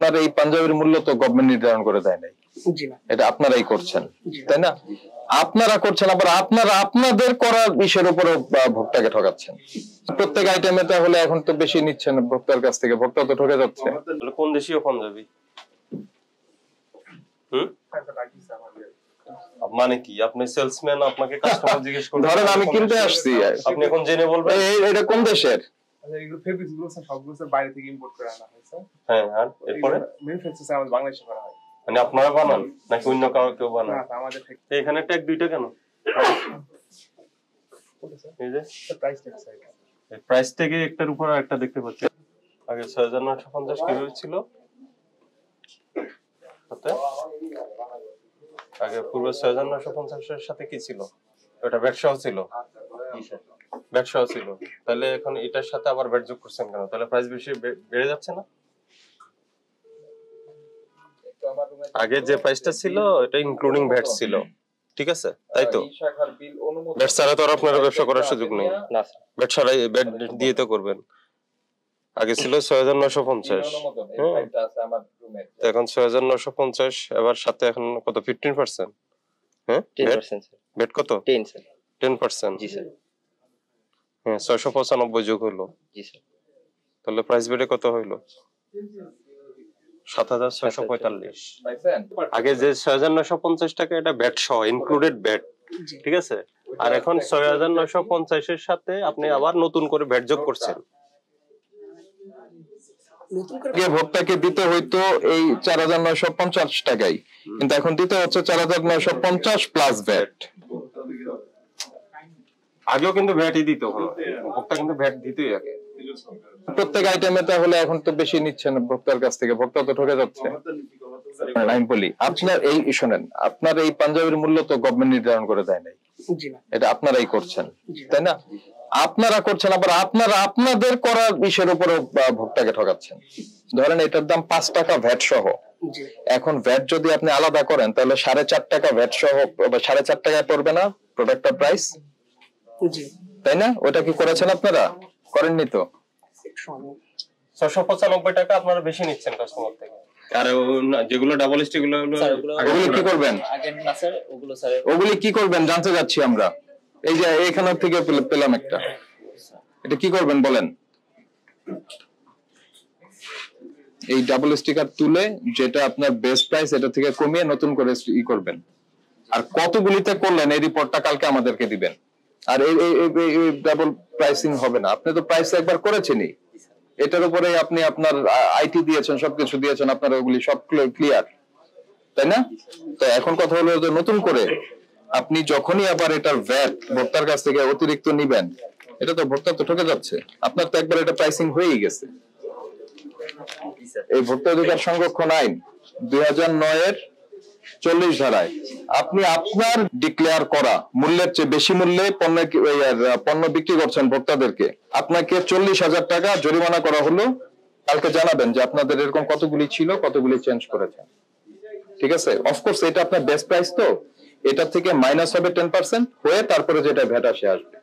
আপনার এই পাঞ্জাবির মূল্য তো গভর্নমেন্ট নির্ধারণ করে দেয় নাই, এটা আপনারাই করছেন, তাই না? আপনারা করছেন, আবার আপনারা আপনাদের করার বিষয়ের উপর ভোক্তাকে ঠকাচ্ছেন। প্রত্যেক আইটেমে তাহলে এখন তো বেশি নিচ্ছেন ভোক্তার কাছ থেকে, ভোক্তা তো ঠকে যাচ্ছে। কোন দেশীয় পাঞ্জাবি? মানে কি আপনি সেলসম্যান, আপনাকে কাস্টমার জিজ্ঞেস করবে? ধরেন আমি কিনতে আসছি, আপনি এখন জেনে বলবেন এটা কোন দেশের? আচ্ছা, এগুলো ফেব্রিক্স গুলো সবগুলো বাইরে থেকে ইম্পোর্ট করে আনা হয়েছে। হ্যাঁ, আর এরপরে ম্যানুফ্যাকচার আমাদের বাংলাদেশে করা হয়। মানে আপনারা বানান নাকি অন্য কেউ বানান? না, আমাদের থেকে। এখানে ট্যাগ দুইটা কেন? এই যে প্রাইস ট্যাগ আছে, এই প্রাইস ট্যাগে একটার উপর আরেকটা দেখতে পাচ্ছি। আগে ৬৯৫০ কিভাবে ছিল? আগে পূর্বে ৬৯৫০ এর সাথে কি ছিল? ওটা ভ্যাট সহ ছিল। ভ্যাট সহ ছিল। তাহলে এখন এটার সাথে আবার ভ্যাট যোগ করছেন কেন? তাহলে প্রাইস বেশি বেড়ে যাচ্ছে না? আগে যে প্রাইসটা ছিল এটা ইনক্লুডিং ভ্যাট ছিল, ঠিক আছে? তাই তো ভ্যাট ছাড়া তো আর আপনার ব্যবসা করার সুযোগ নেই। ভ্যাট ছাড়াই ভ্যাট দিয়ে তো করবেন। আগে ছিল ৬৯৫০, এখন ৬৯৫০, এবার সাথে এখন কত 15%? হ্যাঁ, 10% ভ্যাট কত? 10%। জি স্যার। হ্যাঁ, ৬৯৫ যোগ হলো। জি স্যার। তাহলে প্রাইস বেড়ে কত হইলো? ৭৬৪৫। আগে যে ৬৯৫০ টাকা এটা ভ্যাট সহ ইনক্লুডেড ভ্যাট, ঠিক আছে? আর এখন ৬৯৫০ এর সাথে আপনি আবার নতুন করে ভ্যাট যোগ করছেন। ভোক্তাকে দিতে হইতো এই ৪৯৫০ টাকাই, কিন্তু এখন দিতে হচ্ছে ৪৯৫০ প্লাস ভ্যাট। আগেও কিন্তু ভ্যাটই দিত, ভোক্তা কিন্তু ভ্যাট দিতই আগে। প্রত্যেক আইটেমে তাহলে এখন তো বেশি নিচ্ছেন ভোক্তার কাছ থেকে, ভোক্তা তো ঠকে যাচ্ছে। আমি বলি আপনার এই শোনেন, আপনার এই পাঞ্জাবির মূল্য তো গভর্নমেন্ট নির্ধারণ করে দেয় নাই, এটা আপনারাই করছেন, তাই না? আপনারা করছেন, আবার আপনারা আপনাদের করার বিষয়ের উপর ভোক্তাকে ঠকাচ্ছেন। ধরেন এটার দাম ৫ টাকা ভ্যাট সহ, এখন ভ্যাট যদি আপনি আলাদা করেন তাহলে ৪.৫ টাকা ভ্যাট সহ ৪.৫ টাকায় পড়বে না প্রোডাক্টটার প্রাইস? তাই না? ওটা কি করেছেন আপনারা? করেননি তো। ৬৯৫ টাকা আপনারা বেশি নিচ্ছেন কাস্টমার থেকে। আর যেগুলো ডাবল স্টিক গুলো ওগুলো কি করবেন? ওগুলো কি করবেন জানতে যাচ্ছি আমরা। এই যে এখান থেকে পেলাম একটা, এটা কি করবেন বলেন? এই ডাবল স্টিকার তুলে যেটা আপনার বেস্ট প্রাইস এটা থেকে কমিয়ে নতুন করে ই করবেন। আর কতগুলিতে করলেন এই রিপোর্টটা কালকে আমাদেরকে দিবেন। আর এই ডাবল প্রাইসিং হবে না, আপনি তো প্রাইস একবার করেছেনই, এটার উপরে আপনি আপনার আইটি দিয়েছেন, সবকিছু দিয়েছেন, আপনার ওগুলি সব ক্লিয়ার, তাই না? তো এখন কথা হলো যে নতুন করে আপনি যখনই আবার এটার ভ্যাট ভোক্তার কাছ থেকে অতিরিক্ত নিবেন, এটা তো ভোক্তা তো ঠকে যাচ্ছে। আপনার তো একবার এটা প্রাইসিং হয়েই গেছে। এই ভোক্তা অধিকার সংরক্ষণ আইন ২০০৯ এর ৪০ ধারায় আপনি আপনার ডিক্লেয়ার করা মূল্যের চেয়ে বেশি মূল্যে পণ্য বিক্রি করছেন ভোক্তাদেরকে, আপনাকে ৪০,০০০ টাকা জরিমানা করা হলো। কালকে জানাবেন যে আপনাদের এরকম কতগুলি ছিল, কতগুলি চেঞ্জ করেছেন, ঠিক আছে? অফকোর্স এটা আপনার বেস্ট প্রাইস, তো এটা থেকে মাইনাস হবে 10% হয়ে তারপরে যেটা ভ্যাট আসে আসবে।